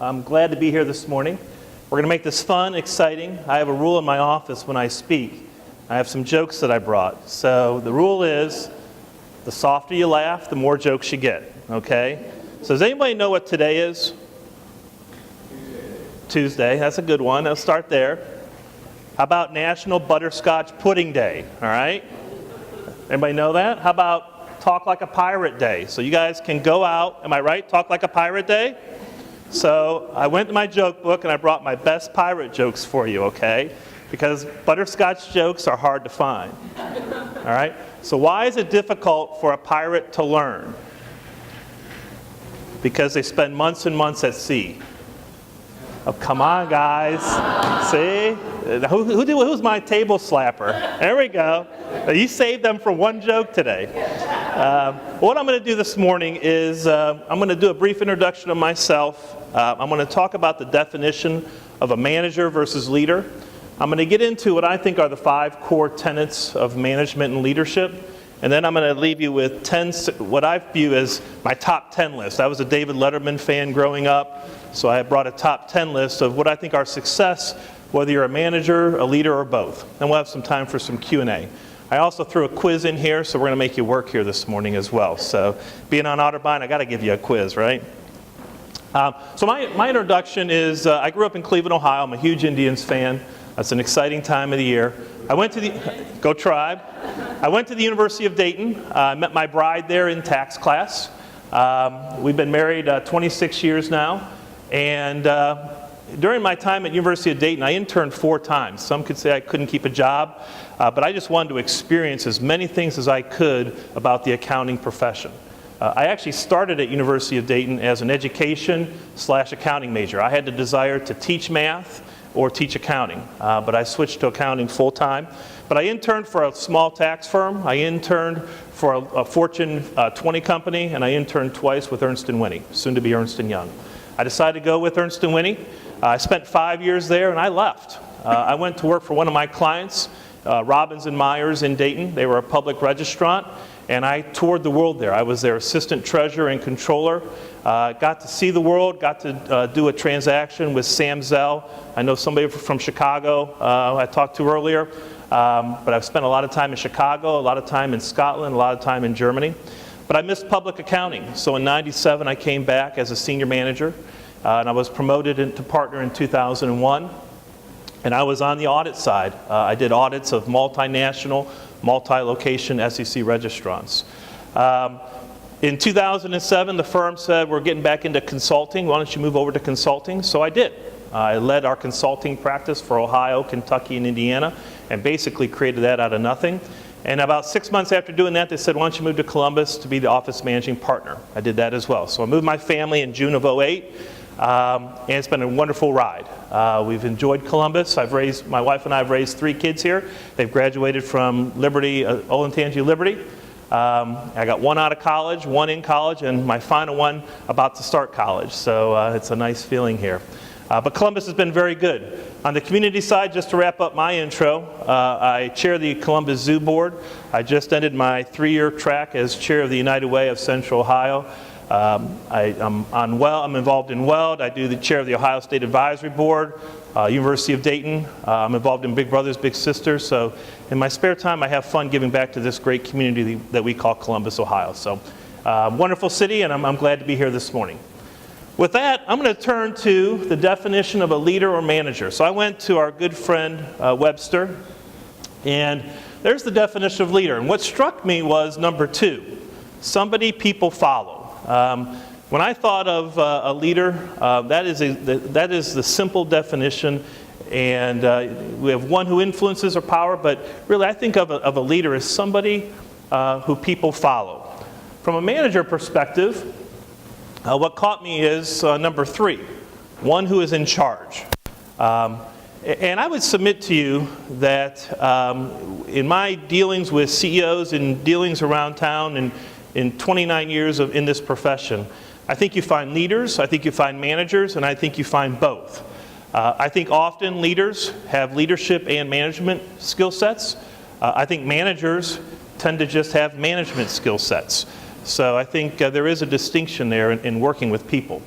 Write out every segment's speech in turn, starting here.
I'm glad to be here this morning. We're going to make this fun, exciting. I have a rule in my office when I speak. I have some jokes that I brought. So the rule is, the softer you laugh, the more jokes you get, okay? So does anybody know what today is? Tuesday. That's a good one. I'll start there. How about National Butterscotch Pudding Day, all right? Anybody know that? How about Talk Like a Pirate Day? So you guys can go out, am I right? Talk Like a Pirate Day? So I went to my joke book and I brought my best pirate jokes for you, okay? Because butterscotch jokes are hard to find. All right? So why is it difficult for a pirate to learn? Because they spend months and months at sea. Oh, come on, guys. See? Who's my table slapper? There we go. You saved them for one joke today. What I'm going to do this morning is I'm going to do a brief introduction of myself. I'm going to talk about the definition of a manager versus leader. I'm going to get into what I think are the 5 core tenets of management and leadership. And then I'm going to leave you with what I view as my top 10 list. I was a David Letterman fan growing up, so I brought a top 10 list of what I think are success, whether you're a manager, a leader, or both. And we'll have some time for some Q&A. I also threw a quiz in here, so we're going to make you work here this morning as well. So being on Otterbein, I got to give you a quiz, right? So my introduction is, I grew up in Cleveland, Ohio. I'm a huge Indians fan. That's an exciting time of the year. I went to go Tribe. I went to the University of Dayton. I met my bride there in tax class. We've been married 26 years now. And during my time at University of Dayton, I interned 4 times. Some could say I couldn't keep a job, but I just wanted to experience as many things as I could about the accounting profession. I actually started at University of Dayton as an education/accounting major. I had the desire to teach math or teach accounting, but I switched to accounting full-time. But I interned for a small tax firm. I interned for a Fortune 20 company, and I interned twice with Ernst & Whinney, soon to be Ernst & Young. I decided to go with Ernst & Whinney. I spent 5 years there, and I left. I went to work for one of my clients, Robbins & Myers in Dayton. They were a public registrant, and I toured the world there. I was their assistant treasurer and controller. Got to see the world, got to do a transaction with Sam Zell. I know somebody from Chicago I talked to earlier, but I've spent a lot of time in Chicago, a lot of time in Scotland, a lot of time in Germany. But I missed public accounting, so in '97 I came back as a senior manager, and I was promoted to partner in 2001. And I was on the audit side. I did audits of multinational, multi-location SEC registrants. In 2007, the firm said, we're getting back into consulting. Why don't you move over to consulting? So I did. I led our consulting practice for Ohio, Kentucky, and Indiana, and basically created that out of nothing. And about 6 months after doing that, they said, why don't you move to Columbus to be the office managing partner? I did that as well. So I moved my family in June of '08. And it's been a wonderful ride. We've enjoyed Columbus. My wife and I have raised 3 kids here. They've graduated from Liberty, Olentangy Liberty. I got 1 out of college, 1 in college, and my final one about to start college. So it's a nice feeling here. But Columbus has been very good. On the community side, just to wrap up my intro, I chair the Columbus Zoo Board. I just ended my 3-year track as chair of the United Way of Central Ohio. I'm involved in WELD. I do the chair of the Ohio State Advisory Board, University of Dayton. I'm involved in Big Brothers Big Sisters. So in my spare time, I have fun giving back to this great community that we call Columbus, Ohio. So wonderful city, and I'm glad to be here this morning. With that, I'm going to turn to the definition of a leader or manager. So I went to our good friend Webster, and there's the definition of leader. And what struck me was number 2, somebody people follow. When I thought of a leader, that is the simple definition, and we have one who influences or power, but really I think of a leader as somebody who people follow. From a manager perspective, what caught me is number 3, one who is in charge. And I would submit to you that in my dealings with CEOs and dealings around town and in 29 years in this profession, I think you find leaders, I think you find managers, and I think you find both. I think often leaders have leadership and management skill sets. I think managers tend to just have management skill sets. So I think there is a distinction there in working with people.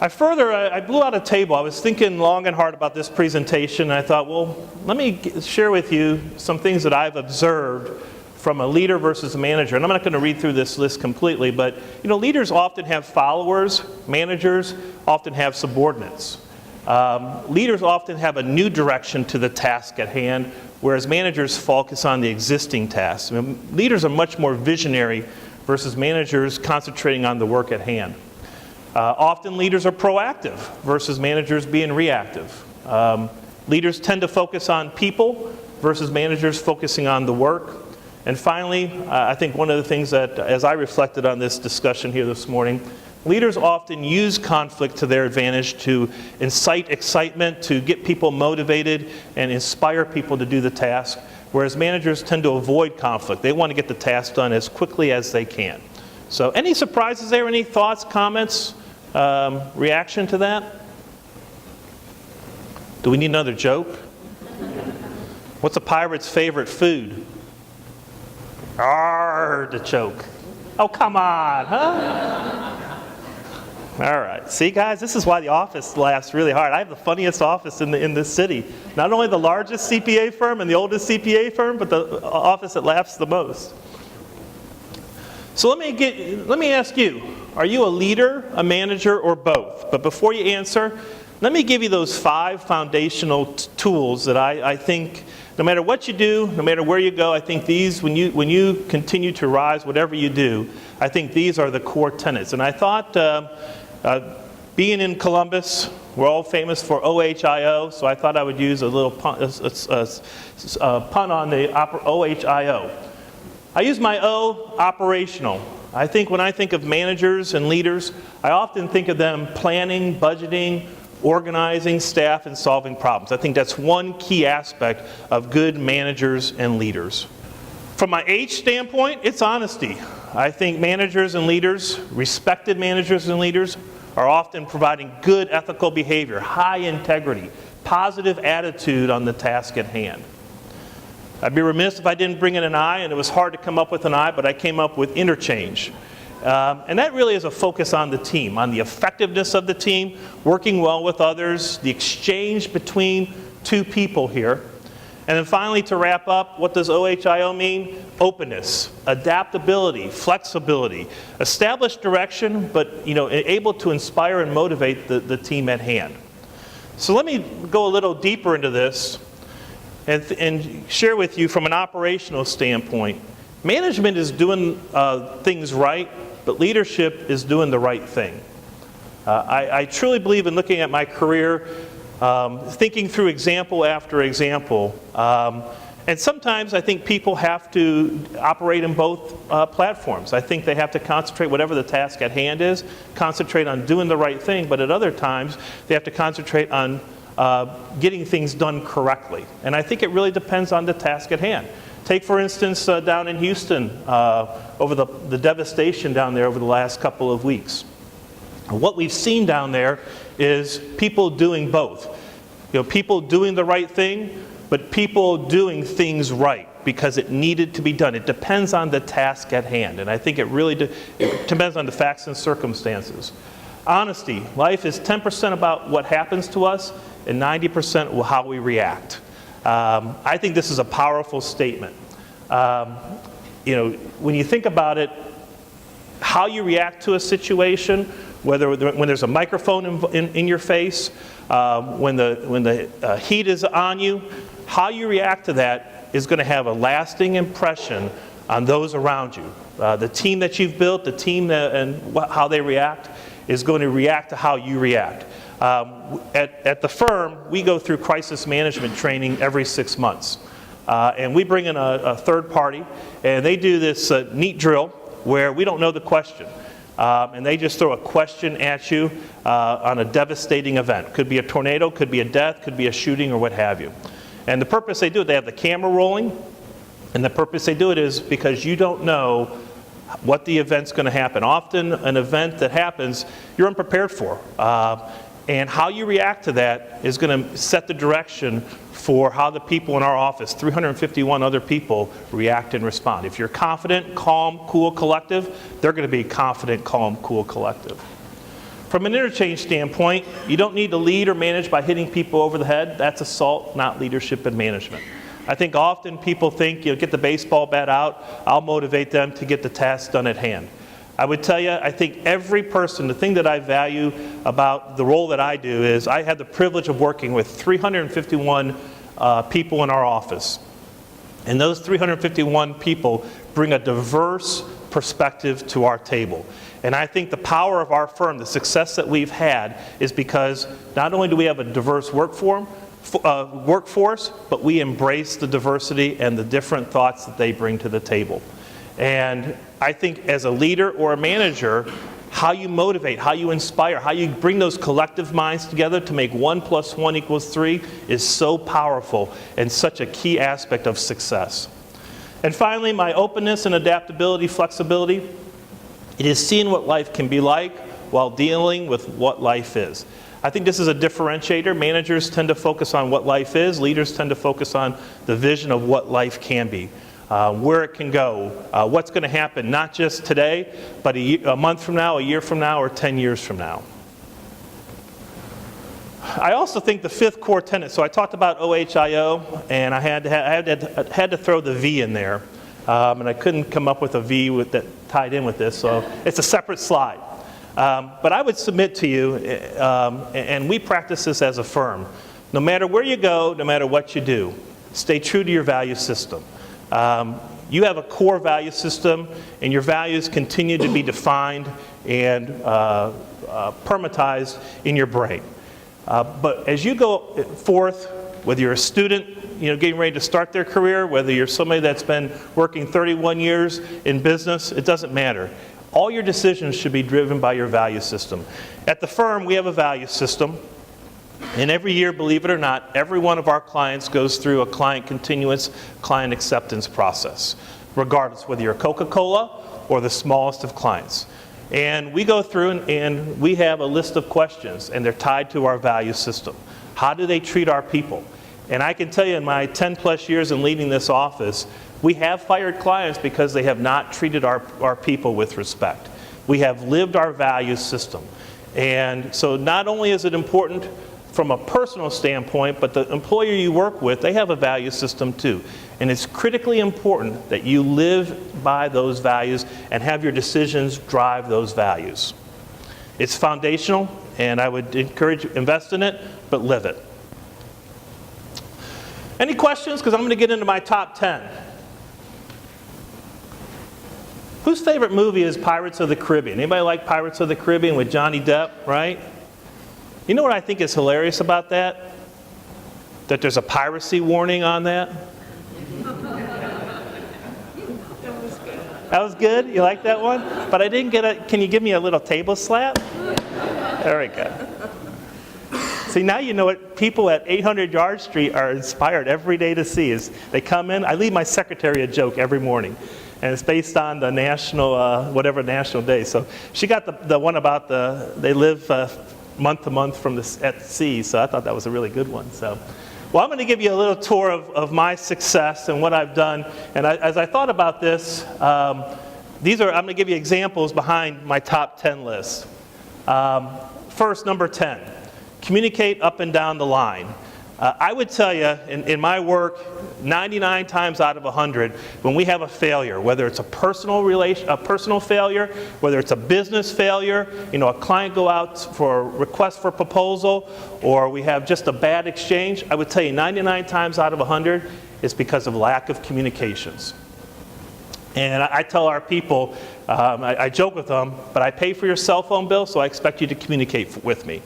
I blew out a table. I was thinking long and hard about this presentation, and I thought, well, let me share with you some things that I've observed from a leader versus a manager. And I'm not going to read through this list completely, but leaders often have followers. Managers often have subordinates. Leaders often have a new direction to the task at hand, whereas managers focus on the existing tasks. Leaders are much more visionary versus managers concentrating on the work at hand. Often leaders are proactive versus managers being reactive. Leaders tend to focus on people versus managers focusing on the work. And finally, I think one of the things that, as I reflected on this discussion here this morning, leaders often use conflict to their advantage to incite excitement, to get people motivated and inspire people to do the task, whereas managers tend to avoid conflict. They want to get the task done as quickly as they can. So any surprises there? Any thoughts, comments, reaction to that? Do we need another joke? What's a pirate's favorite food? Artichoke. Oh, come on, huh? All right. See, guys, this is why the office laughs really hard. I have the funniest office in this city. Not only the largest CPA firm and the oldest CPA firm, but the office that laughs the most. So let me ask you, are you a leader, a manager, or both? But before you answer, let me give you those 5 foundational tools that I think, no matter what you do, no matter where you go, I think these, when you continue to rise, whatever you do, I think these are the core tenets. And I thought, being in Columbus, we're all famous for OHIO, so I thought I would use a little pun on the OHIO. I use my O, operational. I think when I think of managers and leaders, I often think of them planning, budgeting, organizing staff, and solving problems. I think that's one key aspect of good managers and leaders. From my H standpoint, it's honesty. I think managers and leaders, respected managers and leaders, are often providing good ethical behavior, high integrity, positive attitude on the task at hand. I'd be remiss if I didn't bring in an I, and it was hard to come up with an I, but I came up with interchange. And that really is a focus on the team, on the effectiveness of the team, working well with others, the exchange between two people here. And then finally, to wrap up, what does OHIO mean? Openness, adaptability, flexibility, established direction, but able to inspire and motivate the team at hand. So let me go a little deeper into this and share with you from an operational standpoint. Management is doing things right, but leadership is doing the right thing. I truly believe in looking at my career, thinking through example after example. And sometimes I think people have to operate in both platforms. I think they have to concentrate, whatever the task at hand is, concentrate on doing the right thing, but at other times they have to concentrate on getting things done correctly. And I think it really depends on the task at hand. Take, for instance, down in Houston, over the devastation down there over the last couple of weeks. What we've seen down there is people doing both. People doing the right thing, but people doing things right because it needed to be done. It depends on the task at hand, and I think it really it depends on the facts and circumstances. Honesty. Life is 10% about what happens to us and 90% how we react. I think this is a powerful statement. When you think about it, how you react to a situation, when there's a microphone in your face, when the heat is on you, how you react to that is going to have a lasting impression on those around you. The team that you've built, the team and how they react is going to react to how you react. At the firm, we go through crisis management training every 6 months. And we bring in a third party, and they do this neat drill where we don't know the question. And they just throw a question at you on a devastating event. Could be a tornado, could be a death, could be a shooting, or what have you. And the purpose they do it, they have the camera rolling, and the purpose they do it is because you don't know what the event's going to happen. Often an event that happens, you're unprepared for. And how you react to that is going to set the direction for how the people in our office, 351 other people, react and respond. If you're confident, calm, cool, collective, they're going to be confident, calm, cool, collective. From an interchange standpoint, you don't need to lead or manage by hitting people over the head. That's assault, not leadership and management. I think often people think, get the baseball bat out, I'll motivate them to get the task done at hand. I would tell you, I think every person, the thing that I value about the role that I do is I had the privilege of working with 351 people in our office. And those 351 people bring a diverse perspective to our table. And I think the power of our firm, the success that we've had, is because not only do we have a diverse workforce, but we embrace the diversity and the different thoughts that they bring to the table. And I think as a leader or a manager, how you motivate, how you inspire, how you bring those collective minds together to make 1 + 1 = 3 is so powerful and such a key aspect of success. And finally, my openness and adaptability, flexibility, it is seeing what life can be like while dealing with what life is. I think this is a differentiator. Managers tend to focus on what life is. Leaders tend to focus on the vision of what life can be. Where it can go, what's going to happen, not just today, but a month from now, a year from now, or 10 years from now. I also think the fifth core tenet, so I talked about OHIO, and I had to throw the V in there, and I couldn't come up with a V that tied in with this, so it's a separate slide. But I would submit to you, and we practice this as a firm, no matter where you go, no matter what you do, stay true to your value system. You have a core value system, and your values continue to be defined and permatized in your brain. But as you go forth, whether you're a student, getting ready to start their career, whether you're somebody that's been working 31 years in business, it doesn't matter. All your decisions should be driven by your value system. At the firm, we have a value system. And every year, believe it or not, every one of our clients goes through a client continuous, client acceptance process, regardless whether you're Coca-Cola or the smallest of clients. And we go through and we have a list of questions, and they're tied to our value system. How do they treat our people? And I can tell you in my 10 plus years in leading this office, we have fired clients because they have not treated our people with respect. We have lived our value system. And so not only is it important from a personal standpoint, but the employer you work with, they have a value system too. And it's critically important that you live by those values and have your decisions drive those values. It's foundational, and I would encourage you, invest in it, but live it. Any questions? Because I'm going to get into my top 10. Whose favorite movie is Pirates of the Caribbean? Anybody like Pirates of the Caribbean with Johnny Depp, right? You know what I think is hilarious about that? That there's a piracy warning on that. That was good? You like that one? But I didn't get can you give me a little table slap? There we go. See, now you know what people at 800 Yard Street are inspired every day to see. Is they come in, I leave my secretary a joke every morning. And it's based on the national, whatever national day. So she got the one about they live month to month at sea, so I thought that was a really good one. So, well, I'm going to give you a little tour of my success and what I've done. And as I thought about this, I'm going to give you examples behind my top 10 list. First, number 10, communicate up and down the line. I would tell you, in my work, 99 times out of 100, when we have a failure, whether it's a personal failure, whether it's a business failure, a client go out for a request for proposal, or we have just a bad exchange, I would tell you 99 times out of 100 is because of lack of communications. And I tell our people, I joke with them, but I pay for your cell phone bill, so I expect you to communicate with me.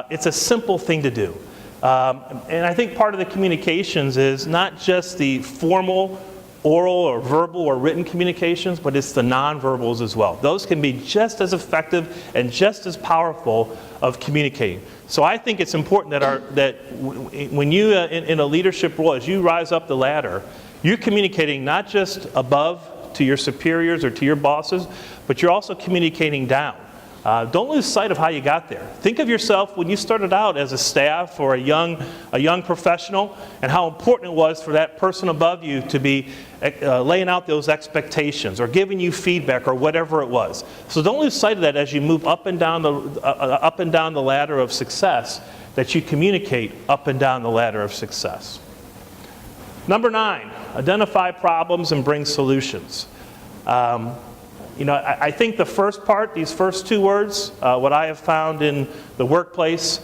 It's a simple thing to do. And I think part of the communications is not just the formal, oral or verbal or written communications, but it's the nonverbals as well. Those can be just as effective and just as powerful of communicating. So I think it's important that when you, in a leadership role, as you rise up the ladder, you're communicating not just above to your superiors or to your bosses, but you're also communicating down. Don't lose sight of how you got there. Think of yourself when you started out as a staff or a young professional, and how important it was for that person above you to be laying out those expectations or giving you feedback or whatever it was. So don't lose sight of that as you move up and down the ladder of success, that you communicate up and down the ladder of success. Number 9, identify problems and bring solutions. I think the first part, these first 2 words, what I have found in the workplace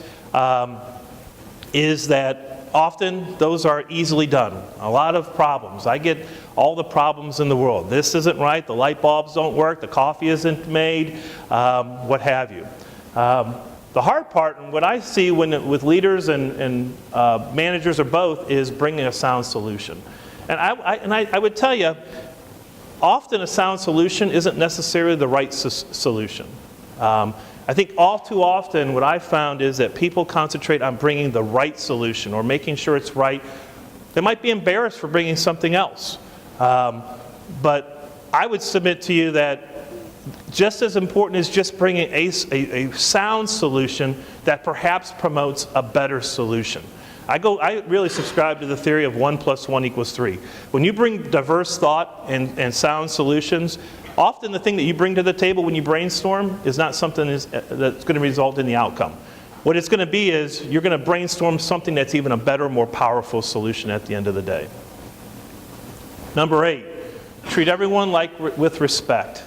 is that often those are easily done. A lot of problems. I get all the problems in the world. This isn't right, the light bulbs don't work, the coffee isn't made, what have you. The hard part, and what I see with leaders and managers or both, is bringing a sound solution. And I would tell you, often a sound solution isn't necessarily the right solution. I think all too often what I've found is that people concentrate on bringing the right solution or making sure it's right. They might be embarrassed for bringing something else. But I would submit to you that just as important is just bringing a sound solution that perhaps promotes a better solution. I really subscribe to the theory of 1 + 1 = 3. When you bring diverse thought and sound solutions, often the thing that you bring to the table when you brainstorm is not something that's going to result in the outcome. What it's going to be is you're going to brainstorm something that's even a better, more powerful solution at the end of the day. Number 8, treat everyone with respect.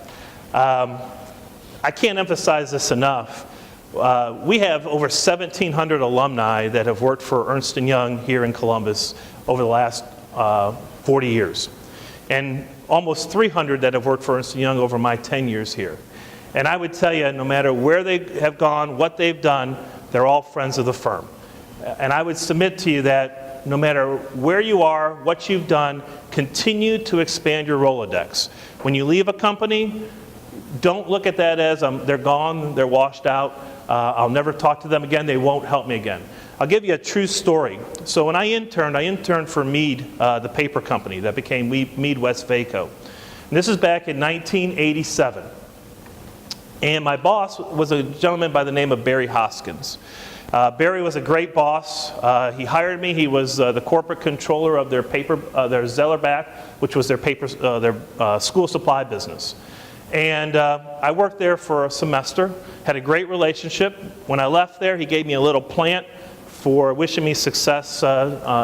I can't emphasize this enough. We have over 1,700 alumni that have worked for Ernst & Young here in Columbus over the last 40 years. And almost 300 that have worked for Ernst & Young over my 10 years here. And I would tell you, no matter where they have gone, what they've done, they're all friends of the firm. And I would submit to you that no matter where you are, what you've done, continue to expand your Rolodex. When you leave a company, don't look at that as they're gone, they're washed out, I'll never talk to them again, they won't help me again. I'll give you a true story. So when I interned for Mead, the paper company that became Mead Westvaco. And this is back in 1987. And my boss was a gentleman by the name of Barry Hoskins. Barry was a great boss. He hired me. He was the corporate controller of their Zellerbach, which was their school supply business. And I worked there for a semester, had a great relationship. When I left there, he gave me a little plant for wishing me success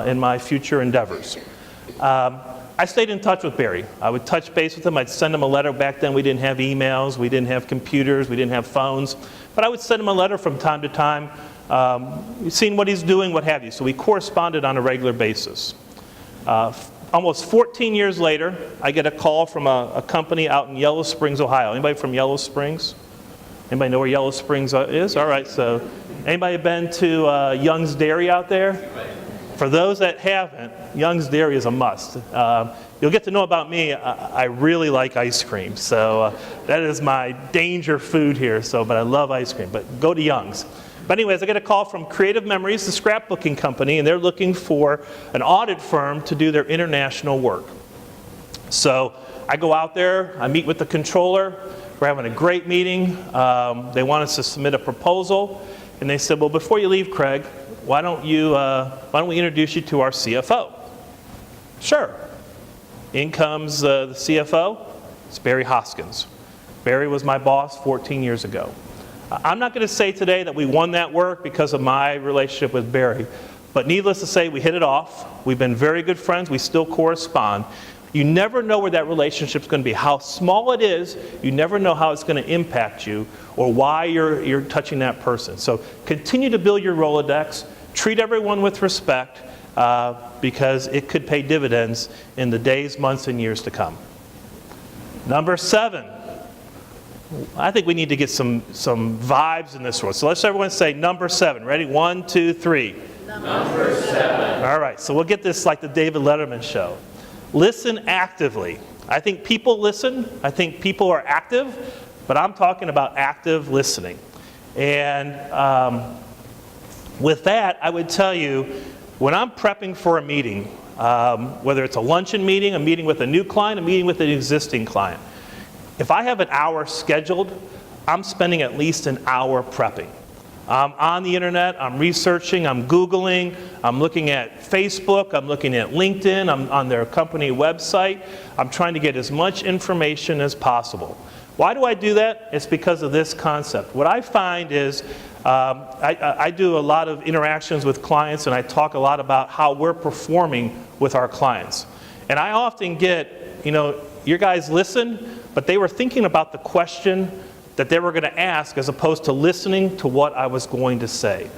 in my future endeavors. I stayed in touch with Barry. I would touch base with him. I'd send him a letter. Back then we didn't have emails, we didn't have computers, we didn't have phones. But I would send him a letter from time to time, seeing what he's doing, what have you. So we corresponded on a regular basis. Almost 14 years later, I get a call from a company out in Yellow Springs, Ohio. Anybody from Yellow Springs? Anybody know where Yellow Springs is? All right, so anybody been to Young's Dairy out there? For those that haven't, Young's Dairy is a must. You'll get to know about me, I really like ice cream. So that is my danger food here, but I love ice cream. But go to Young's. But anyways, I get a call from Creative Memories, the scrapbooking company, and they're looking for an audit firm to do their international work. So I go out there, I meet with the controller, we're having a great meeting. They want us to submit a proposal, and they said, well, before you leave, Craig, why don't we introduce you to our CFO? Sure. In comes the CFO, it's Barry Hoskins. Barry was my boss 14 years ago. I'm not going to say today that we won that work because of my relationship with Barry, but needless to say, we hit it off. We've been very good friends. We still correspond. You never know where that relationship's going to be. How small it is, you never know how it's going to impact you or why you're touching that person. So continue to build your Rolodex. Treat everyone with respect because it could pay dividends in the days, months, and years to come. Number 7. I think we need to get some vibes in this world. So let's everyone say number 7. Ready? 1, 2, 3. Number 7. All right, so we'll get this like the David Letterman show. Listen actively. I think people listen. I think people are active, but I'm talking about active listening. And with that, I would tell you, when I'm prepping for a meeting, whether it's a luncheon meeting, a meeting with a new client, a meeting with an existing client, if I have an hour scheduled, I'm spending at least an hour prepping. I'm on the internet, I'm researching, I'm Googling, I'm looking at Facebook, I'm looking at LinkedIn, I'm on their company website. I'm trying to get as much information as possible. Why do I do that? It's because of this concept. What I find is I do a lot of interactions with clients, and I talk a lot about how we're performing with our clients. And I often get, your guys listen, but they were thinking about the question that they were going to ask as opposed to listening to what I was going to say.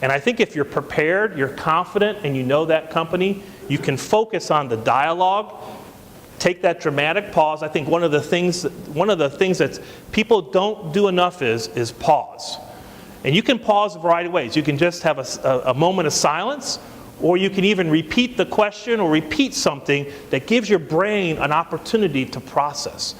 And I think if you're prepared, you're confident, and you know that company, you can focus on the dialogue, take that dramatic pause. I think one of the things that people don't do enough is pause. And you can pause a variety of ways. You can just have a moment of silence, or you can even repeat the question or repeat something that gives your brain an opportunity to process.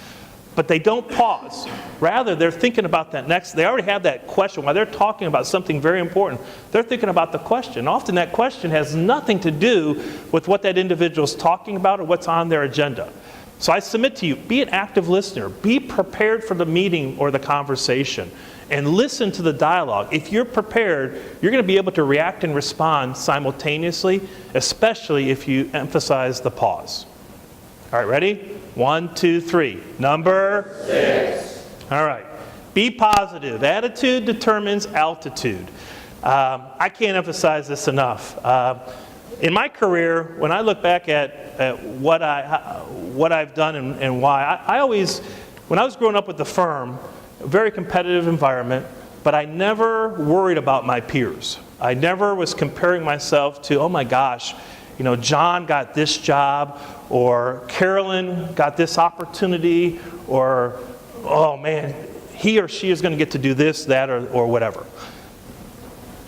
But they don't pause. Rather, they're thinking about that next. They already have that question. While they're talking about something very important, they're thinking about the question. Often that question has nothing to do with what that individual is talking about or what's on their agenda. So I submit to you, be an active listener. Be prepared for the meeting or the conversation. And listen to the dialogue. If you're prepared, you're going to be able to react and respond simultaneously, especially if you emphasize the pause. All right, ready? 1, 2, 3. Number 6. All right. Be positive. Attitude determines altitude. I can't emphasize this enough. In my career, when I look back at what I've done and why, I always, when I was growing up with the firm, a very competitive environment, but I never worried about my peers. I never was comparing myself to, oh my gosh, John got this job, or Carolyn got this opportunity, or, oh man, he or she is going to get to do this, that, or whatever.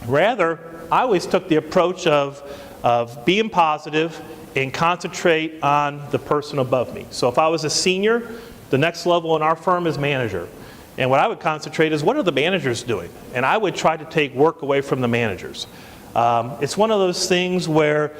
Rather, I always took the approach of being positive and concentrate on the person above me. So if I was a senior, the next level in our firm is manager. And what I would concentrate is, what are the managers doing? And I would try to take work away from the managers. It's one of those things where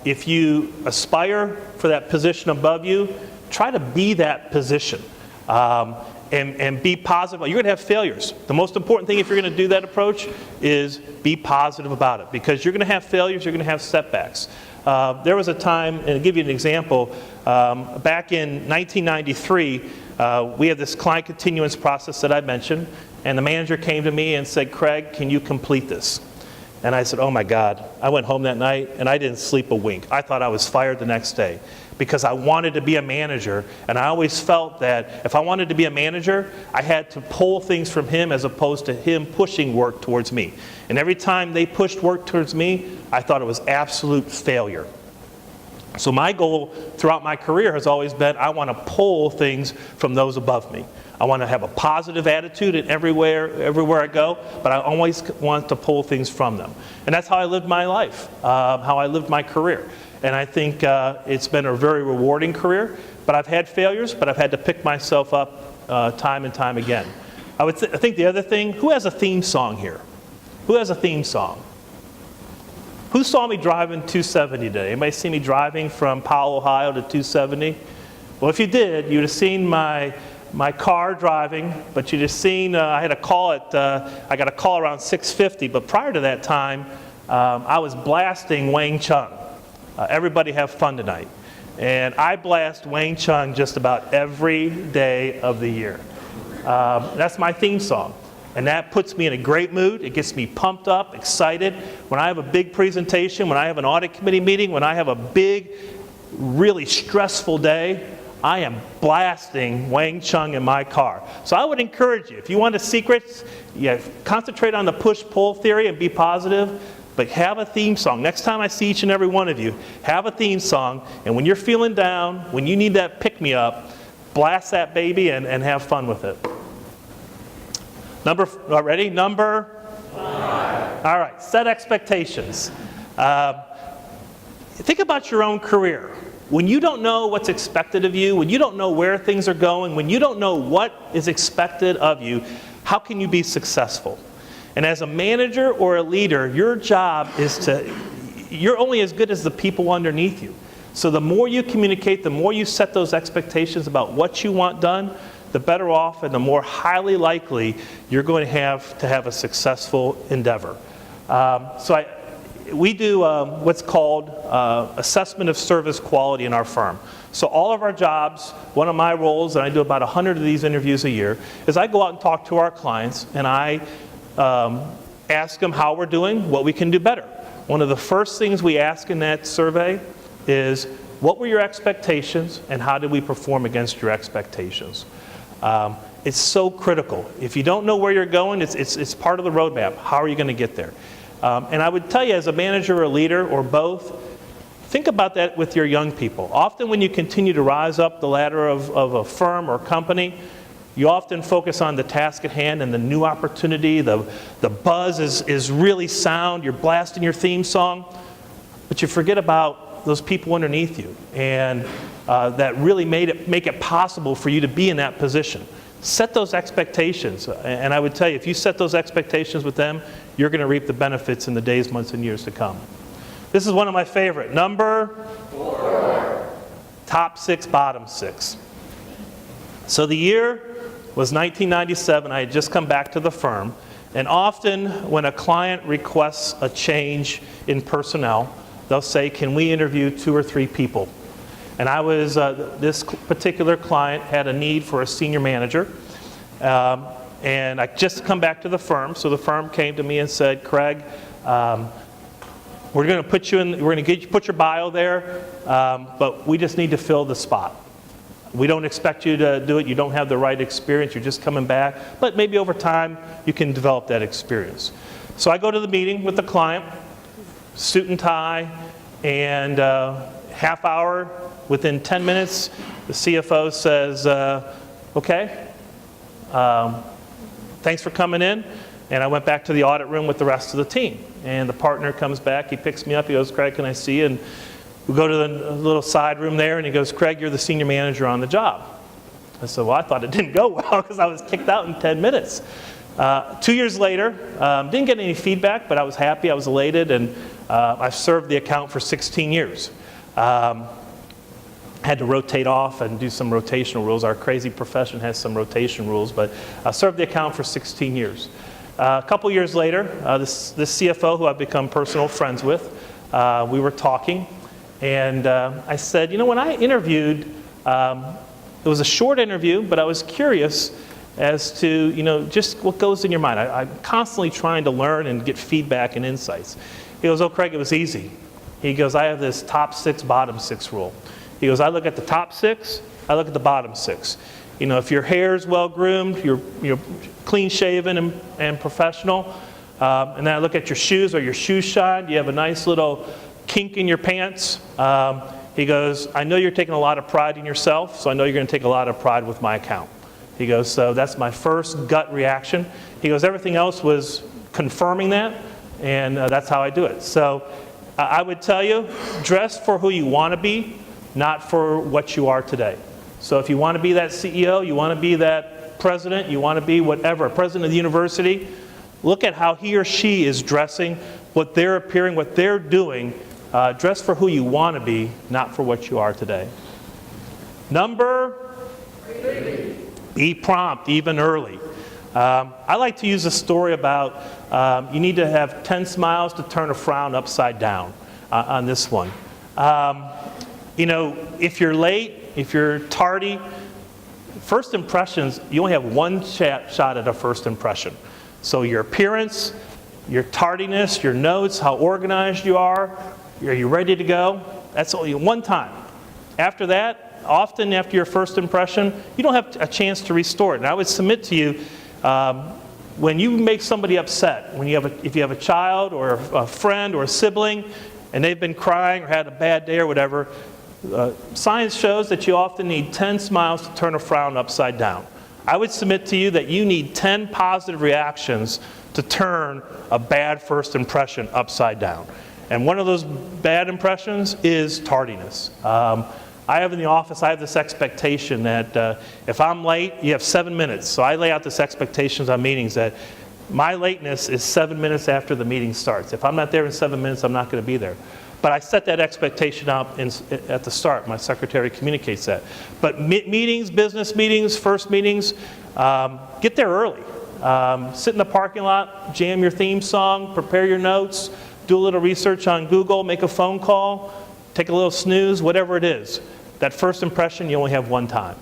if you aspire for that position above you, try to be that position and be positive. You're going to have failures. The most important thing if you're going to do that approach is be positive about it, because you're going to have failures, you're going to have setbacks. There was a time, and I'll give you an example, back in 1993, we had this client continuance process that I mentioned, and the manager came to me and said, Craig, can you complete this? And I said, oh my God. I went home that night and I didn't sleep a wink. I thought I was fired the next day because I wanted to be a manager, and I always felt that if I wanted to be a manager, I had to pull things from him as opposed to him pushing work towards me. And every time they pushed work towards me, I thought it was absolute failure. So my goal throughout my career has always been, I want to pull things from those above me. I want to have a positive attitude in everywhere I go, but I always want to pull things from them. And that's how I lived my life, how I lived my career. And I think it's been a very rewarding career, but I've had failures, but I've had to pick myself up time and time again. I think the other thing, who has a theme song here? Who has a theme song? Who saw me driving 270 today? Anybody see me driving from Powell, Ohio to 270? Well, if you did, you'd have seen my car driving, but you'd have seen, I got a call around 6:50, but prior to that time, I was blasting Wang Chung. Everybody have fun tonight. And I blast Wang Chung just about every day of the year. That's my theme song. And that puts me in a great mood. It gets me pumped up, excited. When I have a big presentation, when I have an audit committee meeting, when I have a big, really stressful day, I am blasting Wang Chung in my car. So I would encourage you, if you want a secret, concentrate on the push-pull theory and be positive, but have a theme song. Next time I see each and every one of you, have a theme song, and when you're feeling down, when you need that pick-me-up, blast that baby and have fun with it. Ready? Number 5. All right, set expectations. Think about your own career. When you don't know what's expected of you, when you don't know where things are going, when you don't know what is expected of you, how can you be successful? And as a manager or a leader, your job is you're only as good as the people underneath you. So the more you communicate, the more you set those expectations about what you want done, the better off and the more highly likely you're going to have a successful endeavor. We do what's called assessment of service quality in our firm. So all of our jobs, one of my roles, and I do about 100 of these interviews a year, is I go out and talk to our clients, and I ask them how we're doing, what we can do better. One of the first things we ask in that survey is, what were your expectations, and how did we perform against your expectations? It's so critical. If you don't know where you're going, it's part of the roadmap. How are you going to get there? And I would tell you, as a manager or a leader, or both, think about that with your young people. Often when you continue to rise up the ladder of a firm or company, you often focus on the task at hand and the new opportunity. The buzz is really sound. You're blasting your theme song. But you forget about those people underneath you, and that really make it possible for you to be in that position. Set those expectations. And I would tell you, if you set those expectations with them, you're going to reap the benefits in the days, months, and years to come. This is one of my favorite. Number 4. Top 6, bottom 6. So the year was 1997. I had just come back to the firm. And often when a client requests a change in personnel, they'll say, can we interview 2 or 3 people? And I was, this particular client had a need for a senior manager. And I just come back to the firm, so the firm came to me and said, Craig, we're going to put you in, we're going to put your bio there, but we just need to fill the spot. We don't expect you to do it. You don't have the right experience. You're just coming back. But maybe over time, you can develop that experience. So I go to the meeting with the client, suit and tie, and half hour, within 10 minutes, the CFO says, okay, thanks for coming in. And I went back to the audit room with the rest of the team. And the partner comes back, he picks me up, he goes, Craig, can I see you? And we go to the little side room there, and he goes, Craig, you're the senior manager on the job. I said, well, I thought it didn't go well because I was kicked out in 10 minutes. 2 years later, didn't get any feedback, but I was happy, I was elated, and I've served the account for 16 years. Had to rotate off and do some rotational rules. Our crazy profession has some rotation rules, but I served the account for 16 years. A couple years later, this CFO, who I've become personal friends with, we were talking, and I said, you know, when I interviewed, it was a short interview, but I was curious as to, you know, just what goes in your mind. I'm constantly trying to learn and get feedback and insights. He goes, oh, Craig, it was easy. He goes, I have this top 6, bottom 6 rule. He goes, I look at the top 6, I look at the bottom 6. You know, if your hair's well groomed, you're clean shaven and professional, and then I look at your shoes, or your shoes shine, you have a nice little kink in your pants. He goes, I know you're taking a lot of pride in yourself, so I know you're going to take a lot of pride with my account. He goes, so that's my first gut reaction. He goes, everything else was confirming that, and that's how I do it. So I would tell you, dress for who you want to be, not for what you are today. So if you want to be that CEO, you want to be that president, you want to be whatever, president of the university, look at how he or she is dressing, what they're appearing, what they're doing. Dress for who you want to be, not for what you are today. Number 3. Be prompt, even early. I like to use a story about you need to have 10 smiles to turn a frown upside down on this one. You know, if you're late, if you're tardy, first impressions, you only have one shot at a first impression. So your appearance, your tardiness, your notes, how organized you are you ready to go? That's only one time. After that, often after your first impression, you don't have a chance to restore it. And I would submit to you, when you make somebody upset, if you have a child or a friend or a sibling, and they've been crying or had a bad day or whatever, science shows that you often need 10 smiles to turn a frown upside down. I would submit to you that you need 10 positive reactions to turn a bad first impression upside down. And one of those bad impressions is tardiness. I have in the office, I have this expectation that if I'm late, you have 7 minutes. So I lay out this expectations on meetings that my lateness is 7 minutes after the meeting starts. If I'm not there in 7 minutes, I'm not going to be there. But I set that expectation out at the start. My secretary communicates that. But meetings, business meetings, first meetings, get there early. Sit in the parking lot, jam your theme song, prepare your notes, do a little research on Google, make a phone call, take a little snooze, whatever it is. That first impression, you only have one time.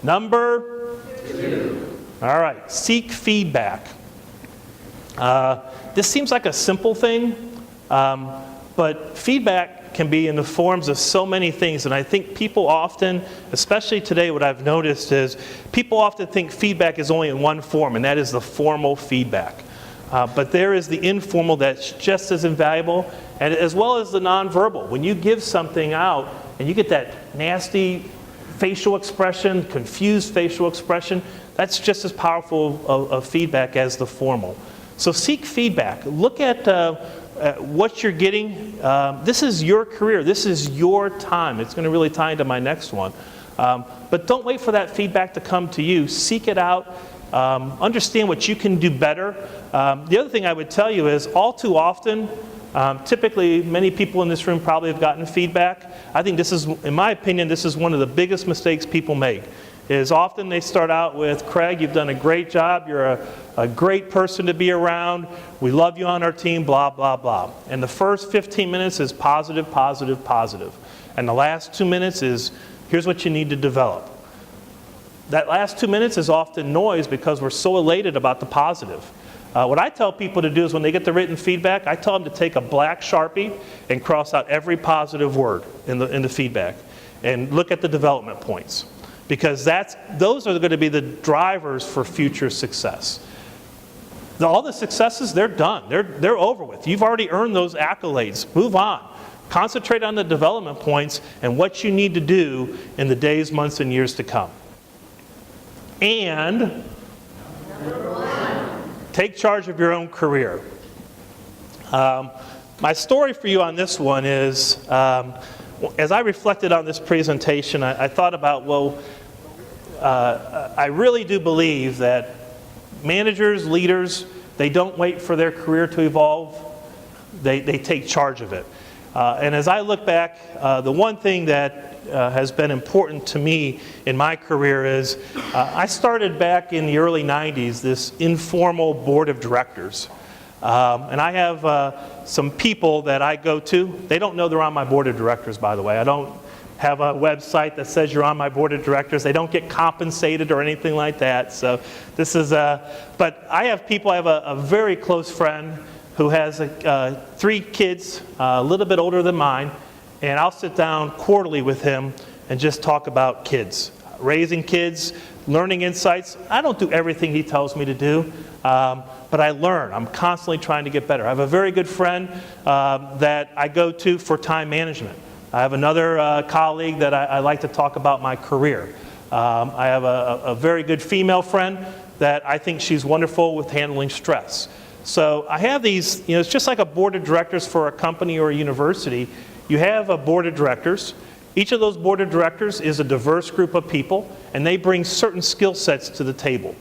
Number 2. All right, seek feedback. This seems like a simple thing, but feedback can be in the forms of so many things, and I think people often, especially today, what I've noticed is people often think feedback is only in one form, and that is the formal feedback. But there is the informal that's just as invaluable, and as well as the nonverbal. When you give something out and you get that nasty facial expression, confused facial expression, that's just as powerful of feedback as the formal. So seek feedback. Look at what you're getting. This is your career. This is your time. It's going to really tie into my next one. But don't wait for that feedback to come to you. Seek it out. Understand what you can do better. The other thing I would tell you is all too often, typically many people in this room probably have gotten feedback. I think this is, in my opinion, this is one of the biggest mistakes people make. Is often they start out with, Craig, you've done a great job, you're a great person to be around, we love you on our team, blah, blah, blah. And the first 15 minutes is positive, positive, positive. And the last 2 minutes is, here's what you need to develop. That last 2 minutes is often noise because we're so elated about the positive. What I tell people to do is when they get the written feedback, I tell them to take a black Sharpie and cross out every positive word in the feedback and look at the development points. Because those are going to be the drivers for future success. All the successes, they're done. They're over with. You've already earned those accolades. Move on. Concentrate on the development points and what you need to do in the days, months, and years to come. And take charge of your own career. My story for you on this one is, as I reflected on this presentation, I thought about, I really do believe that managers, leaders, they don't wait for their career to evolve. They take charge of it. And as I look back, the one thing that has been important to me in my career is I started back in the early 90s this informal board of directors. And I have some people that I go to. They don't know they're on my board of directors, by the way. I don't have a website that says you're on my board of directors. They don't get compensated or anything like that. So this is, but I have people, I have a very close friend who has 3 kids, a little bit older than mine, and I'll sit down quarterly with him and just talk about kids, raising kids, learning insights. I don't do everything he tells me to do, but I learn. I'm constantly trying to get better. I have a very good friend that I go to for time management. I have another colleague that I like to talk about my career. I have a very good female friend that I think she's wonderful with handling stress. So I have these, it's just like a board of directors for a company or a university. You have a board of directors. Each of those board of directors is a diverse group of people, and they bring certain skill sets to the table.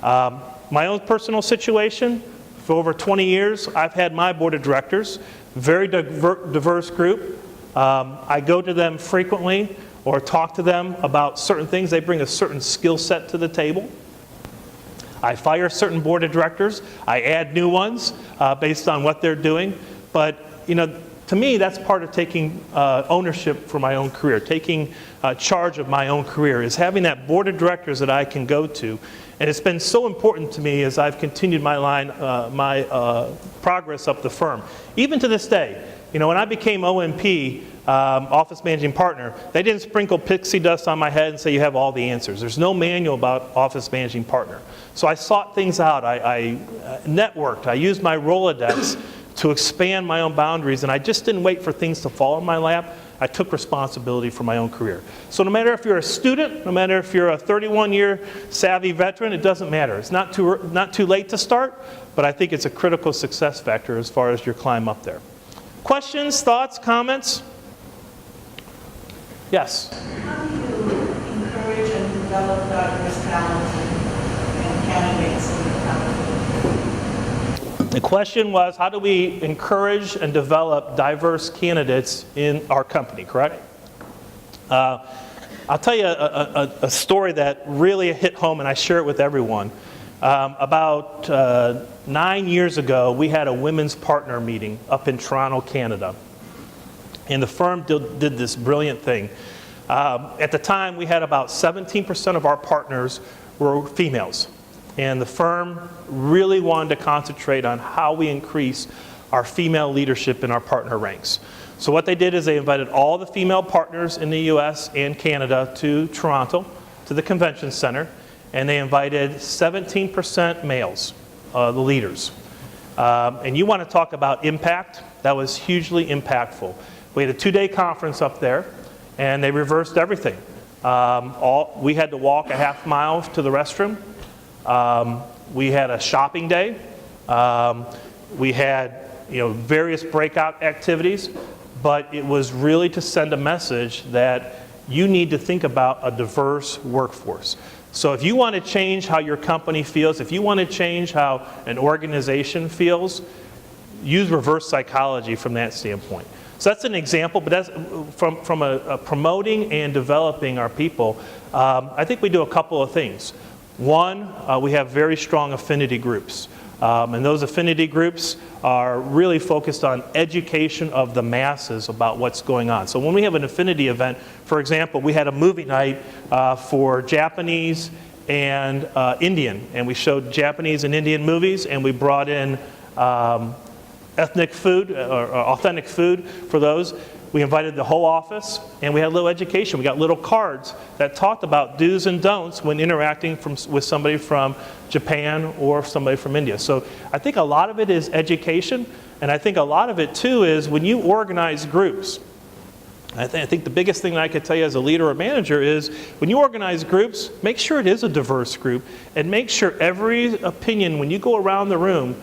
My own personal situation, for over 20 years, I've had my board of directors, very diverse group. I go to them frequently or talk to them about certain things. They bring a certain skill set to the table. I fire certain board of directors. I add new ones based on what they're doing. But, to me, that's part of taking ownership for my own career, taking charge of my own career, is having that board of directors that I can go to. And it's been so important to me as I've continued my progress up the firm. Even to this day, when I became OMP, Office Managing Partner, they didn't sprinkle pixie dust on my head and say you have all the answers. There's no manual about Office Managing Partner. So I sought things out. I networked. I used my Rolodex to expand my own boundaries, and I just didn't wait for things to fall in my lap. I took responsibility for my own career. So no matter if you're a student, no matter if you're a 31-year savvy veteran, it doesn't matter. It's not too late to start, but I think it's a critical success factor as far as your climb up there. Questions, thoughts, comments? Yes? How do you encourage and develop diverse talent and candidates in the company? The question was, how do we encourage and develop diverse candidates in our company, correct? I'll tell you a story that really hit home, and I share it with everyone. About 9 years ago, we had a women's partner meeting up in Toronto, Canada. And the firm did this brilliant thing. At the time, we had about 17% of our partners were females. And the firm really wanted to concentrate on how we increase our female leadership in our partner ranks. So what they did is they invited all the female partners in the US and Canada to Toronto, to the convention center, and they invited 17% males, the leaders. And you want to talk about impact? That was hugely impactful. We had a 2-day conference up there, and they reversed everything. We had to walk a half mile to the restroom. We had a shopping day. We had various breakout activities, but it was really to send a message that you need to think about a diverse workforce. So if you want to change how your company feels, if you want to change how an organization feels, use reverse psychology from that standpoint. So that's an example, but that's from a promoting and developing our people. I think we do a couple of things. One, we have very strong affinity groups. And those affinity groups are really focused on education of the masses about what's going on. So when we have an affinity event, for example, we had a movie night for Japanese and Indian. And we showed Japanese and Indian movies, and we brought in ethnic food or authentic food for those. We invited the whole office, and we had a little education. We got little cards that talked about do's and don'ts when interacting with somebody from Japan or somebody from India. So I think a lot of it is education, and I think a lot of it too is when you organize groups. I think the biggest thing that I could tell you as a leader or manager is when you organize groups, make sure it is a diverse group, and make sure every opinion, when you go around the room,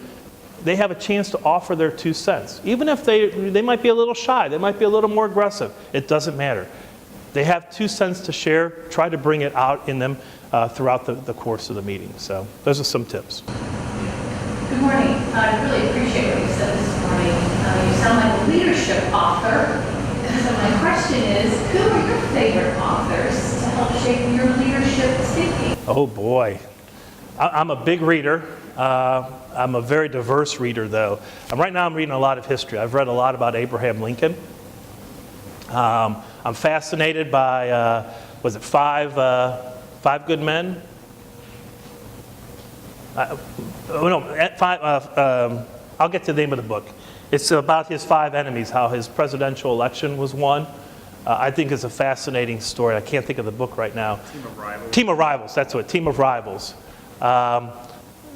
they have a chance to offer their 2 cents. Even if they might be a little shy, they might be a little more aggressive, it doesn't matter. They have 2 cents to share. Try to bring it out in them throughout the course of the meeting. So those are some tips. Good morning. I really appreciate what you said this morning. You sound like a leadership author. So my question is, who are your favorite authors to help shape your leadership thinking? Oh boy. I'm a big reader. I'm a very diverse reader, though. Right now I'm reading a lot of history. I've read a lot about Abraham Lincoln. I'm fascinated by, was it Five Good Men? I'll get to the name of the book. It's about his 5 enemies, how his presidential election was won. I think it's a fascinating story. I can't think of the book right now. Team of Rivals. Team of Rivals, that's what, Team of Rivals.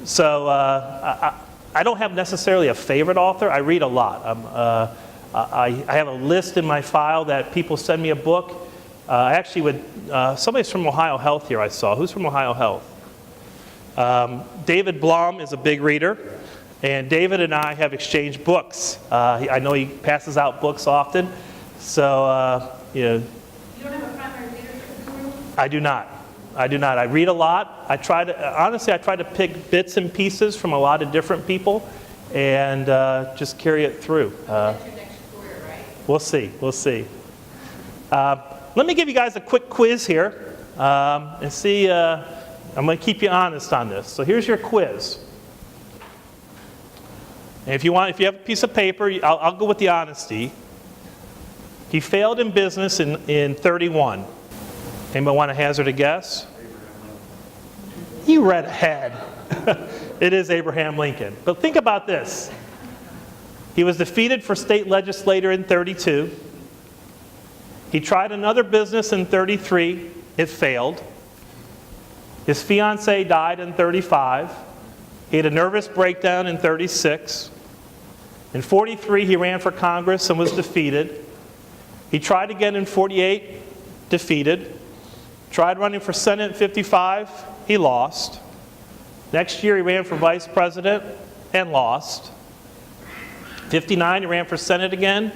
So I don't have necessarily a favorite author. I read a lot. I have a list in my file that people send me a book. I actually would, somebody's from Ohio Health here I saw. Who's from Ohio Health? David Blum is a big reader. And David and I have exchanged books. I know he passes out books often. So, You don't have a primary leadership group? I do not. I read a lot. I try to pick bits and pieces from a lot of different people and just carry it through. That's your next career, right? We'll see. Let me give you guys a quick quiz here and see. I'm going to keep you honest on this. So here's your quiz. And if you have a piece of paper, I'll go with the honesty. He failed in business in 31. Anybody want to hazard a guess? You read ahead. It is Abraham Lincoln. But think about this. He was defeated for state legislator in 32. He tried another business in 33. It failed. His fiancee died in 35. He had a nervous breakdown in 36. In 43, he ran for Congress and was defeated. He tried again in 48, defeated. Tried running for Senate in 55, he lost. Next year, he ran for vice president and lost. 59, he ran for Senate again,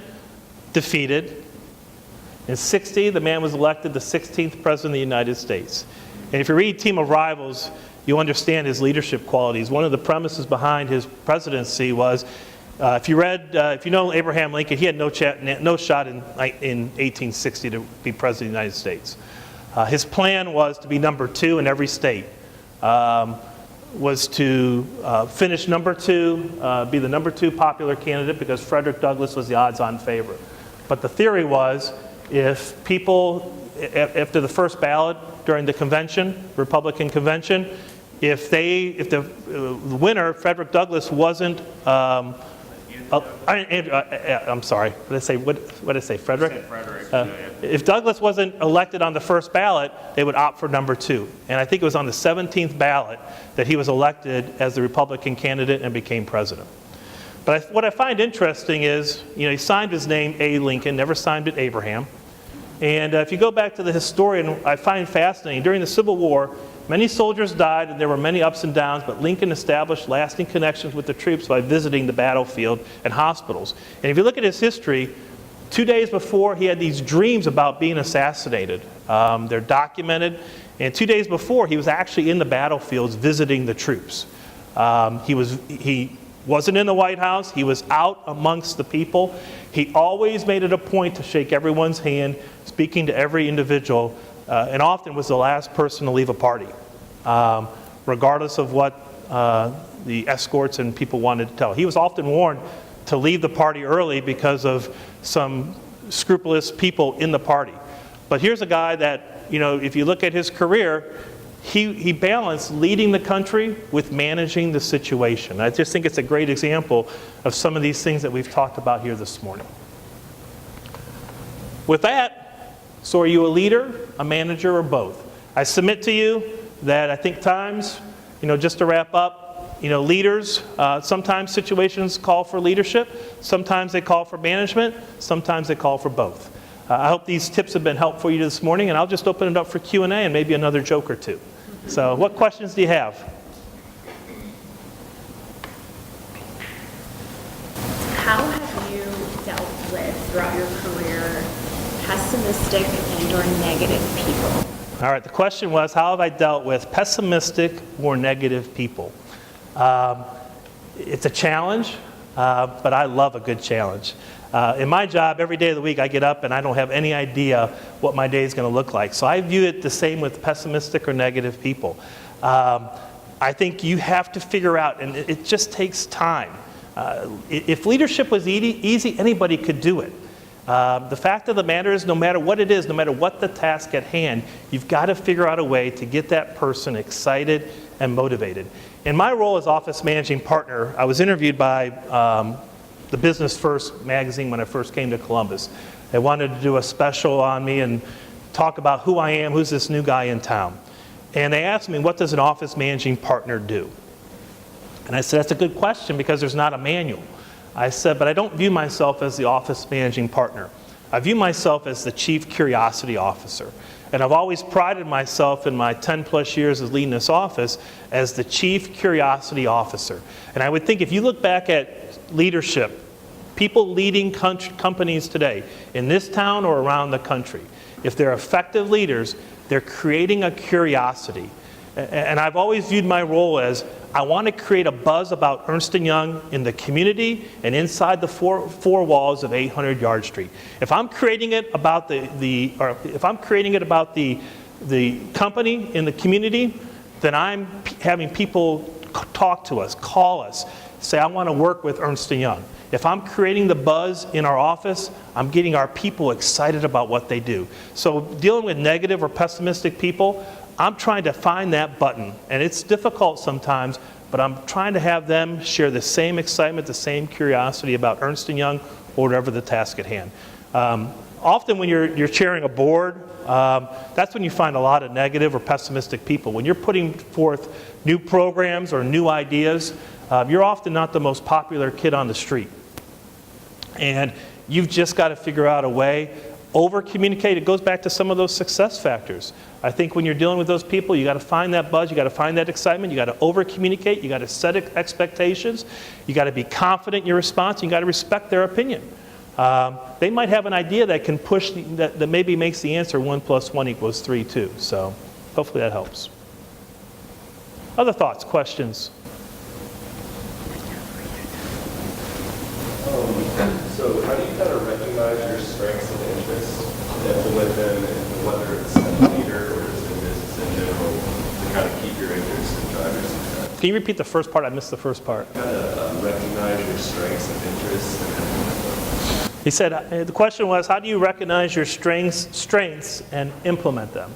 defeated. In 60, the man was elected the 16th president of the United States. And if you read Team of Rivals, you understand his leadership qualities. One of the premises behind his presidency was, if you know Abraham Lincoln, he had no shot in 1860 to be president of the United States. His plan was to be number 2 in every state. Was to finish number 2, be the number 2 popular candidate because Frederick Douglass was the odds-on favorite. But the theory was, if people, after the first ballot during the convention, Republican convention, if the winner, Frederick Douglass, wasn't, I'm sorry, what did I say, Frederick? If Douglass wasn't elected on the first ballot, they would opt for number 2. And I think it was on the 17th ballot that he was elected as the Republican candidate and became president. But what I find interesting is, he signed his name A. Lincoln, never signed it Abraham. And if you go back to the historian, I find fascinating, during the Civil War, many soldiers died and there were many ups and downs, but Lincoln established lasting connections with the troops by visiting the battlefield and hospitals. And if you look at his history, 2 days before, he had these dreams about being assassinated. They're documented. And 2 days before, he was actually in the battlefields visiting the troops. He wasn't in the White House. He was out amongst the people. He always made it a point to shake everyone's hand, speaking to every individual, and often was the last person to leave a party, regardless of what the escorts and people wanted to tell. He was often warned to leave the party early because of some scrupulous people in the party. But here's a guy that, if you look at his career, he balanced leading the country with managing the situation. I just think it's a great example of some of these things that we've talked about here this morning. With that, so are you a leader, a manager, or both? I submit to you that I think times, just to wrap up, leaders, sometimes situations call for leadership, sometimes they call for management, sometimes they call for both. I hope these tips have been helpful for you this morning, and I'll just open it up for Q&A and maybe another joke or two. So what questions do you have? How have you dealt with, throughout your career, pessimistic and or negative people? All right, the question was, how have I dealt with pessimistic or negative people? It's a challenge, but I love a good challenge. In my job, every day of the week, I get up and I don't have any idea what my day is going to look like. So I view it the same with pessimistic or negative people. I think you have to figure out, and it just takes time. If leadership was easy, anybody could do it. The fact of the matter is, no matter what it is, no matter what the task at hand, you've got to figure out a way to get that person excited and motivated. In my role as office managing partner, I was interviewed by the Business First magazine when I first came to Columbus. They wanted to do a special on me and talk about who I am, who's this new guy in town. And they asked me, what does an office managing partner do? And I said, that's a good question because there's not a manual. I said, but I don't view myself as the office managing partner. I view myself as the chief curiosity officer. And I've always prided myself in my 10 plus years of leading this office as the chief curiosity officer. And I would think if you look back at leadership, people leading companies today in this town or around the country, if they're effective leaders, they're creating a curiosity. And I've always viewed my role as I want to create a buzz about Ernst & Young in the community and inside the four walls of 800 Yard Street. If I'm creating it about the company in the community, then I'm having people talk to us, call us, say I want to work with Ernst & Young. If I'm creating the buzz in our office, I'm getting our people excited about what they do. So dealing with negative or pessimistic people, I'm trying to find that button, and it's difficult sometimes, but I'm trying to have them share the same excitement, the same curiosity about Ernst & Young or whatever the task at hand. Often when you're chairing a board, that's when you find a lot of negative or pessimistic people. When you're putting forth new programs or new ideas, you're often not the most popular kid on the street. And you've just got to figure out a way, over-communicate. It goes back to some of those success factors. I think when you're dealing with those people, you got to find that buzz, you got to find that excitement, you got to over-communicate, you got to set expectations, you got to be confident in your response, you got to respect their opinion. They might have an idea that can push, that maybe makes the answer 1 + 1 = 3 too. So hopefully that helps. Other thoughts, questions? So how do you kind of recognize your strengths and interests and implement them, and whether it's as a leader or just in business in general, to kind of keep your interests and drive your success? Can you repeat the first part? I missed the first part. Kind of recognize your strengths and interests and implement them. He said, the question was, how do you recognize your strengths and implement them?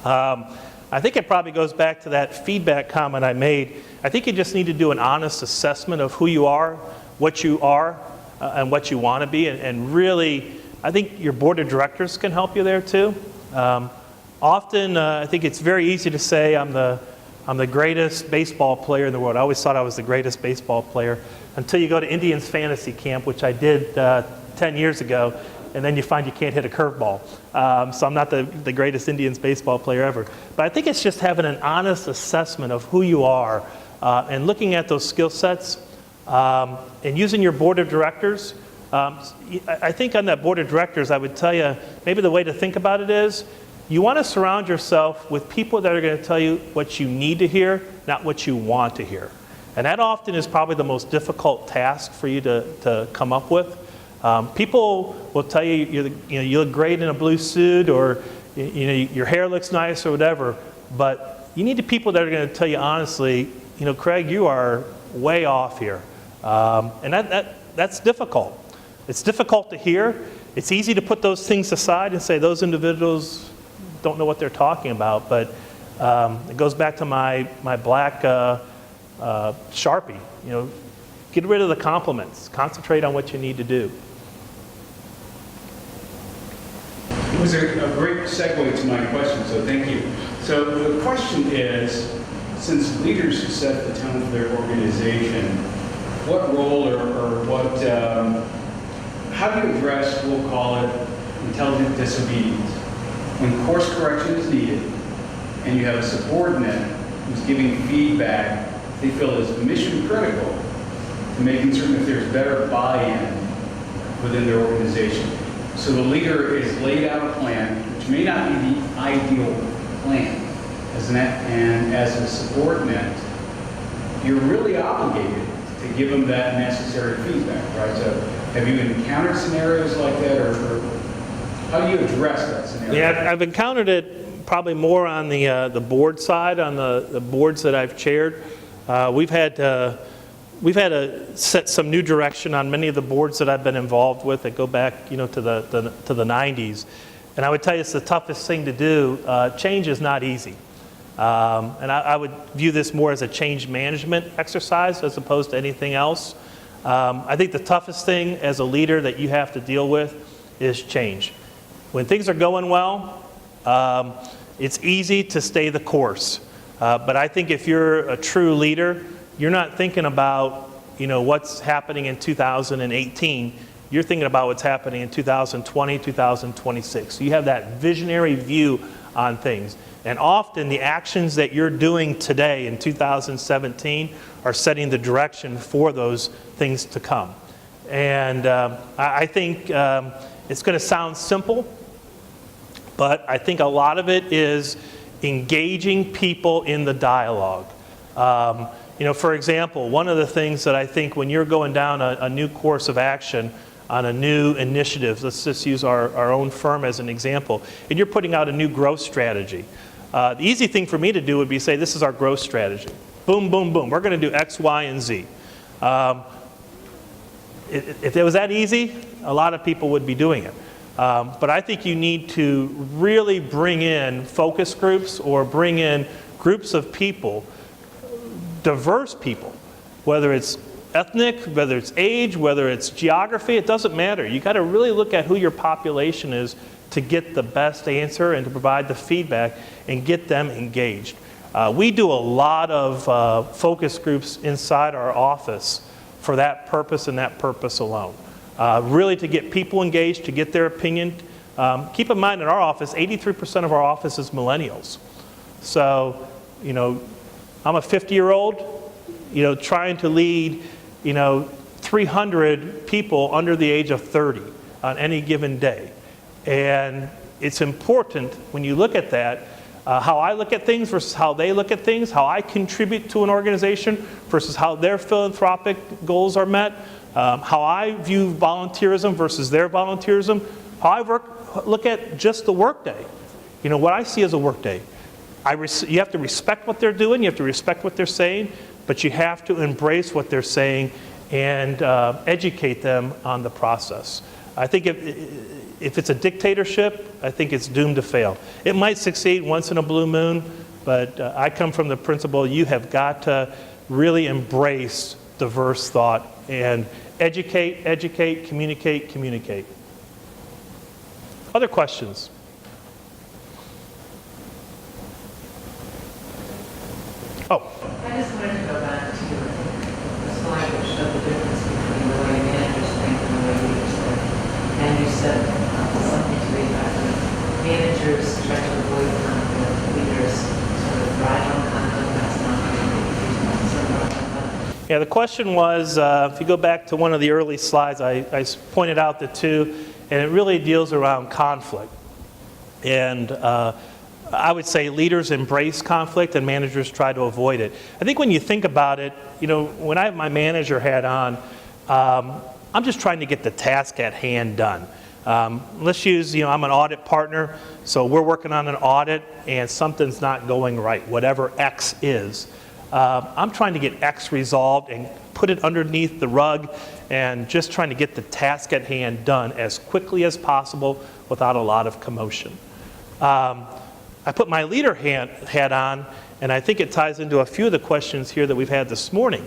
I think it probably goes back to that feedback comment I made. I think you just need to do an honest assessment of who you are, and what you want to be. And really, I think your board of directors can help you there too. Often, I think it's very easy to say I'm the greatest baseball player in the world. I always thought I was the greatest baseball player until you go to Indians fantasy camp, which I did 10 years ago, and then you find you can't hit a curveball. So I'm not the greatest Indians baseball player ever. But I think it's just having an honest assessment of who you are and looking at those skill sets and using your board of directors. I think on that board of directors, I would tell you, maybe the way to think about it is, you want to surround yourself with people that are going to tell you what you need to hear, not what you want to hear. And that often is probably the most difficult task for you to come up with. People will tell you, you look great in a blue suit, or your hair looks nice, or whatever. But you need the people that are going to tell you honestly, Craig, you are way off here, and that's difficult. It's difficult to hear. It's easy to put those things aside and say those individuals don't know what they're talking about. But it goes back to my black Sharpie. Get rid of the compliments. Concentrate on what you need to do. It was a great segue to my question, so thank you. So the question is, since leaders set the tone for their organization, what role or what, how do you address, we'll call it, intelligent disobedience? When course correction is needed, and you have a subordinate who's giving feedback they feel is mission critical to making certain that there's better buy-in within their organization. So the leader has laid out a plan, which may not be the ideal plan. And as a subordinate, you're really obligated to give them that necessary feedback, right? So have you encountered scenarios like that, or how do you address that scenario? Yeah, I've encountered it probably more on the board side, on the boards that I've chaired. We've had to set some new direction on many of the boards that I've been involved with that go back, to the 90s. And I would tell you it's the toughest thing to do. Change is not easy. And I would view this more as a change management exercise as opposed to anything else. I think the toughest thing as a leader that you have to deal with is change. When things are going well, it's easy to stay the course. But I think if you're a true leader, you're not thinking about what's happening in 2018. You're thinking about what's happening in 2020, 2026. So you have that visionary view on things. And often the actions that you're doing today in 2017 are setting the direction for those things to come. And I think it's going to sound simple, but I think a lot of it is engaging people in the dialogue. For example, one of the things that I think when you're going down a new course of action on a new initiative, let's just use our own firm as an example, and you're putting out a new growth strategy. The easy thing for me to do would be say, this is our growth strategy. Boom, boom, boom. We're going to do X, Y, and Z. If it was that easy, a lot of people would be doing it. But I think you need to really bring in focus groups or bring in groups of people, diverse people, whether it's ethnic, whether it's age, whether it's geography, it doesn't matter. You got to really look at who your population is to get the best answer and to provide the feedback and get them engaged. We do a lot of focus groups inside our office for that purpose and that purpose alone. Really to get people engaged, to get their opinion. Keep in mind in our office, 83% of our office is millennials. So, I'm a 50-year-old, trying to lead, 300 people under the age of 30 on any given day. And it's important when you look at that, how I look at things versus how they look at things, how I contribute to an organization versus how their philanthropic goals are met, how I view volunteerism versus their volunteerism, how I look at just the workday. What I see as a workday. You have to respect what they're doing, you have to respect what they're saying, but you have to embrace what they're saying and educate them on the process. I think if it's a dictatorship, I think it's doomed to fail. It might succeed once in a blue moon, but I come from the principle you have got to really embrace diverse thought and educate, communicate. Other questions? Oh. I just wanted to go back to this language of the difference between the way managers think and the way leaders think. And you said something to the effect of managers try to avoid conflict, leaders sort of thrive on conflict. That's not really. Yeah, the question was, if you go back to one of the early slides, I pointed out the two, and it really deals around conflict. And I would say leaders embrace conflict and managers try to avoid it. I think when you think about it, when I have my manager hat on, I'm just trying to get the task at hand done. Let's use, I'm an audit partner, so we're working on an audit and something's not going right, whatever X is. I'm trying to get X resolved and put it underneath the rug and just trying to get the task at hand done as quickly as possible without a lot of commotion. I put my leader hat on, and I think it ties into a few of the questions here that we've had this morning.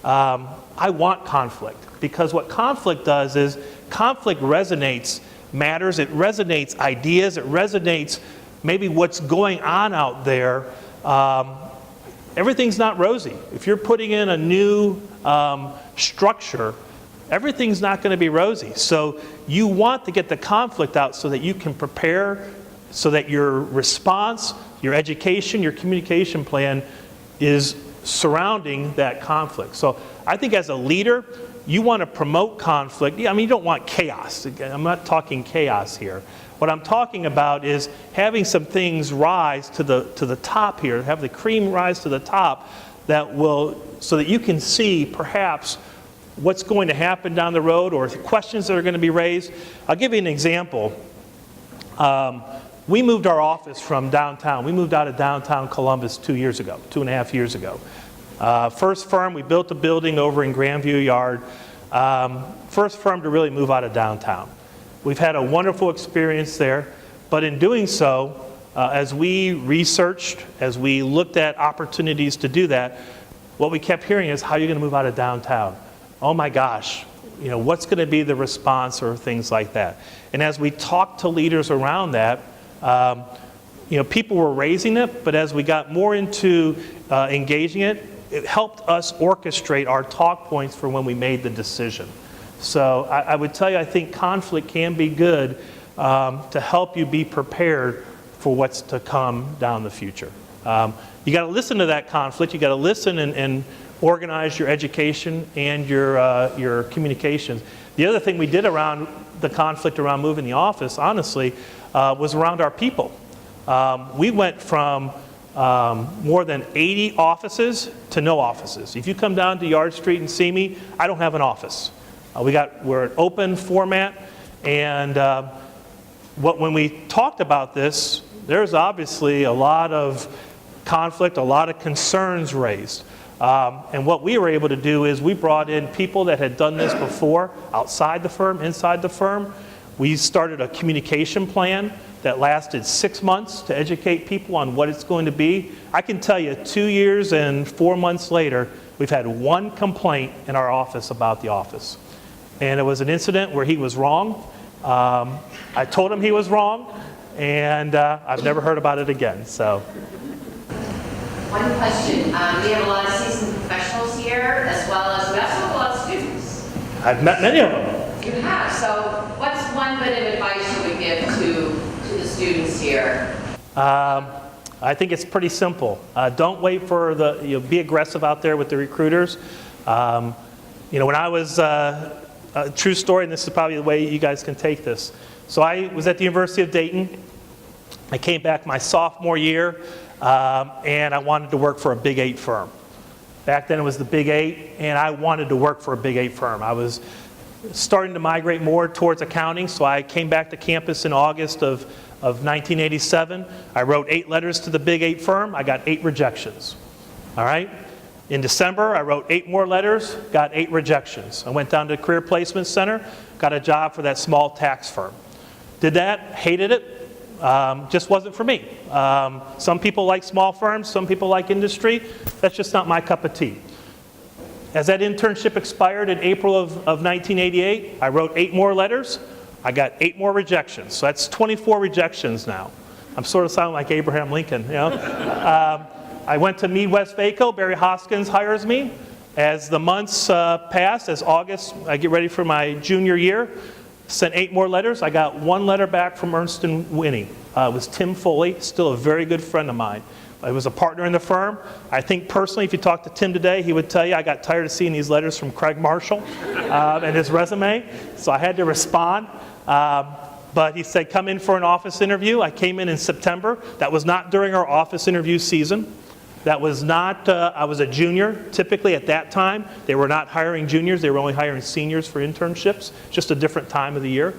I want conflict, because what conflict does is conflict resonates matters, it resonates ideas, it resonates maybe what's going on out there. Everything's not rosy. If you're putting in a new structure, everything's not going to be rosy. So you want to get the conflict out so that you can prepare, so that your response, your education, your communication plan is surrounding that conflict. So I think as a leader, you want to promote conflict. You don't want chaos. I'm not talking chaos here. What I'm talking about is having some things rise to the top here, have the cream rise to the top so that you can see perhaps what's going to happen down the road or questions that are going to be raised. I'll give you an example. We moved our office from downtown. We moved out of downtown Columbus 2.5 years ago. First firm, we built a building over in Grandview Yard. First firm to really move out of downtown. We've had a wonderful experience there, but in doing so, as we researched, as we looked at opportunities to do that, what we kept hearing is, how are you going to move out of downtown? Oh my gosh, what's going to be the response or things like that? And as we talked to leaders around that, people were raising it, but as we got more into engaging it, it helped us orchestrate our talk points for when we made the decision. So I would tell you, I think conflict can be good to help you be prepared for what's to come down the future. You got to listen to that conflict. You got to listen and organize your education and your communications. The other thing we did around the conflict around moving the office, honestly, was around our people. We went from more than 80 offices to no offices. If you come down to Yard Street and see me, I don't have an office. We're an open format, and when we talked about this, there's obviously a lot of conflict, a lot of concerns raised. And what we were able to do is we brought in people that had done this before, outside the firm, inside the firm. We started a communication plan that lasted 6 months to educate people on what it's going to be. I can tell you, 2 years and 4 months later, we've had one complaint in our office about the office. And it was an incident where he was wrong. I told him he was wrong, and I've never heard about it again. So. One question. We have a lot of seasoned professionals here, as well as we also have a lot of students. I've met many of them. You have. So what's one bit of advice you would give to the students here? I think it's pretty simple. Don't wait for be aggressive out there with the recruiters. When I was, a true story, and this is probably the way you guys can take this. So I was at the University of Dayton. I came back my sophomore year, and I wanted to work for a Big 8 firm. Back then it was the Big 8, and I wanted to work for a Big 8 firm. I was starting to migrate more towards accounting, so I came back to campus in August of 1987. I wrote 8 letters to the Big 8 firm. I got 8 rejections. All right? In December, I wrote 8 more letters, got 8 rejections. I went down to the Career Placement Center, got a job for that small tax firm. Did that, hated it, just wasn't for me. Some people like small firms, some people like industry. That's just not my cup of tea. As that internship expired in April of 1988, I wrote 8 more letters. I got 8 more rejections. So that's 24 rejections now. I'm sort of sounding like Abraham Lincoln, you know. I went to Midwest Vaco. Barry Hoskins hires me. As the months pass, as August, I get ready for my junior year, sent 8 more letters. I got 1 letter back from Ernst & Winnie. It was Tim Foley, still a very good friend of mine. I was a partner in the firm. I think personally, if you talk to Tim today, he would tell you I got tired of seeing these letters from Craig Marshall and his resume, so I had to respond. But he said, come in for an office interview. I came in September. That was not during our office interview season. That was not, I was a junior. Typically at that time, they were not hiring juniors. They were only hiring seniors for internships, just a different time of the year.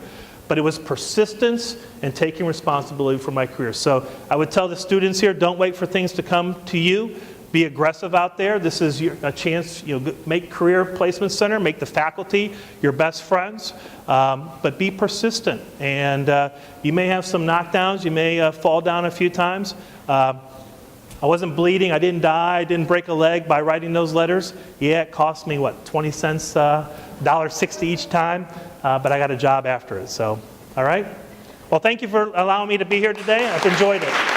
But it was persistence and taking responsibility for my career. So I would tell the students here, don't wait for things to come to you. Be aggressive out there. This is a chance, make Career Placement Center, make the faculty your best friends, but be persistent. And you may have some knockdowns. You may fall down a few times. I wasn't bleeding, I didn't die, I didn't break a leg by writing those letters. Yeah, it cost me, 20 cents, $1.60 each time, but I got a job after it, so, all right? Well, thank you for allowing me to be here today. I've enjoyed it.